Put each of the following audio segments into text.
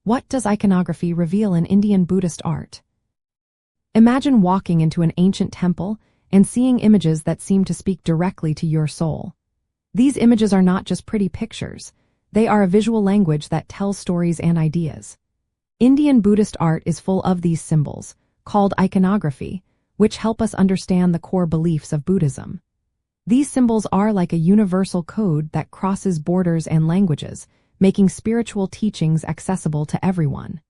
What does iconography reveal in Indian Buddhist art? Imagine walking into an ancient temple and seeing images that seem to speak directly to your soul. These images are not just pretty pictures. They are a visual language that tells stories and ideas. Indian Buddhist art is full of these symbols, called iconography, which help us understand the core beliefs of Buddhism. These symbols are like a universal code that crosses borders and languages, making spiritual teachings accessible to everyone.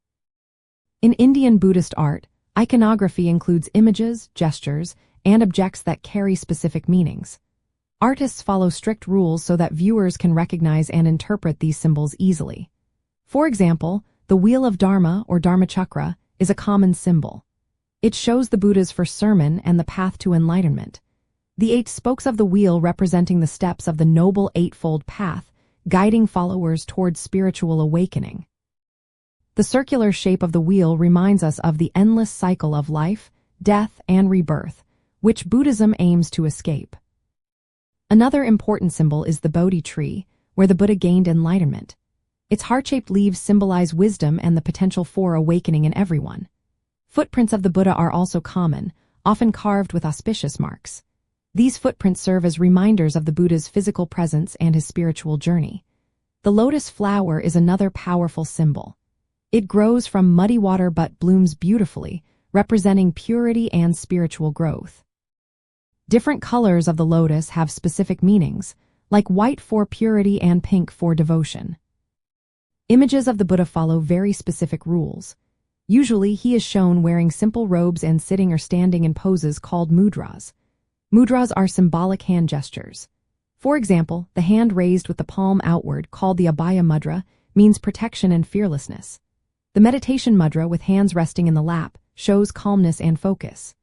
In Indian Buddhist art, iconography includes images, gestures, and objects that carry specific meanings. Artists follow strict rules so that viewers can recognize and interpret these symbols easily. For example, the Wheel of Dharma or Dharmachakra is a common symbol. It shows the Buddha's first sermon and the path to enlightenment. The 8 spokes of the wheel representing the steps of the Noble Eightfold Path, guiding followers towards spiritual awakening. The circular shape of the wheel reminds us of the endless cycle of life, death, and rebirth, which Buddhism aims to escape. Another important symbol is the Bodhi tree, where the Buddha gained enlightenment. Its heart-shaped leaves symbolize wisdom and the potential for awakening in everyone. Footprints of the Buddha are also common, often carved with auspicious marks. These footprints serve as reminders of the Buddha's physical presence and his spiritual journey. The lotus flower is another powerful symbol. It grows from muddy water but blooms beautifully, representing purity and spiritual growth. Different colors of the lotus have specific meanings, like white for purity and pink for devotion. Images of the Buddha follow very specific rules. Usually, he is shown wearing simple robes and sitting or standing in poses called mudras. Mudras are symbolic hand gestures. For example, the hand raised with the palm outward, called the Abhaya Mudra, means protection and fearlessness. The meditation mudra with hands resting in the lap shows calmness and focus.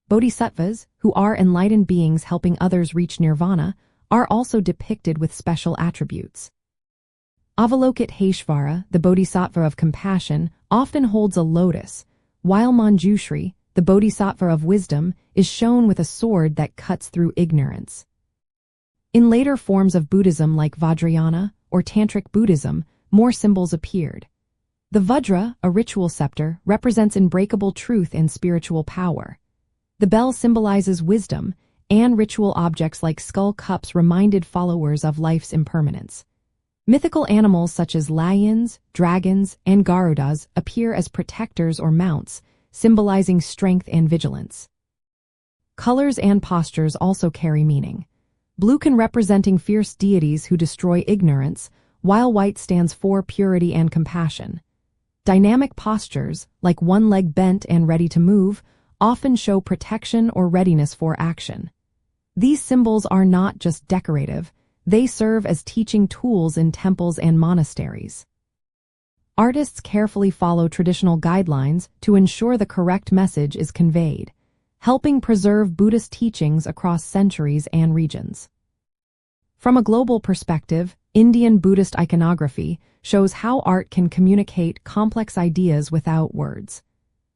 Bodhisattvas, who are enlightened beings helping others reach nirvana, are also depicted with special attributes. Avalokiteshvara, the bodhisattva of compassion, often holds a lotus, while Manjushri, the bodhisattva of wisdom, is shown with a sword that cuts through ignorance. In later forms of Buddhism like Vajrayana or Tantric Buddhism, more symbols appeared. The Vajra, a ritual scepter, represents unbreakable truth and spiritual power. The bell symbolizes wisdom, and ritual objects like skull cups reminded followers of life's impermanence. Mythical animals such as lions, dragons, and garudas appear as protectors or mounts, symbolizing strength and vigilance. Colors and postures also carry meaning. Blue can representing fierce deities who destroy ignorance, while white stands for purity and compassion. Dynamic postures, like one leg bent and ready to move, often show protection or readiness for action. These symbols are not just decorative, they serve as teaching tools in temples and monasteries. Artists carefully follow traditional guidelines to ensure the correct message is conveyed, helping preserve Buddhist teachings across centuries and regions. From a global perspective, Indian Buddhist iconography shows how art can communicate complex ideas without words.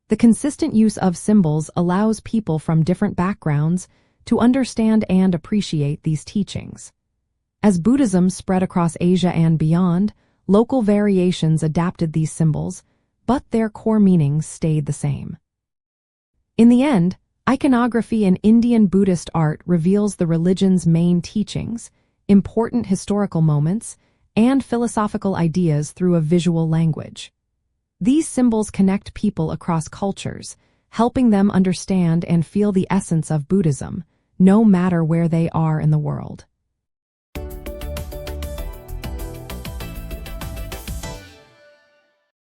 The consistent use of symbols allows people from different backgrounds to understand and appreciate these teachings. As Buddhism spread across Asia and beyond, local variations adapted these symbols, but their core meanings stayed the same. In the end, iconography in Indian Buddhist art reveals the religion's main teachings, important historical moments, and philosophical ideas through a visual language. These symbols connect people across cultures, helping them understand and feel the essence of Buddhism, no matter where they are in the world.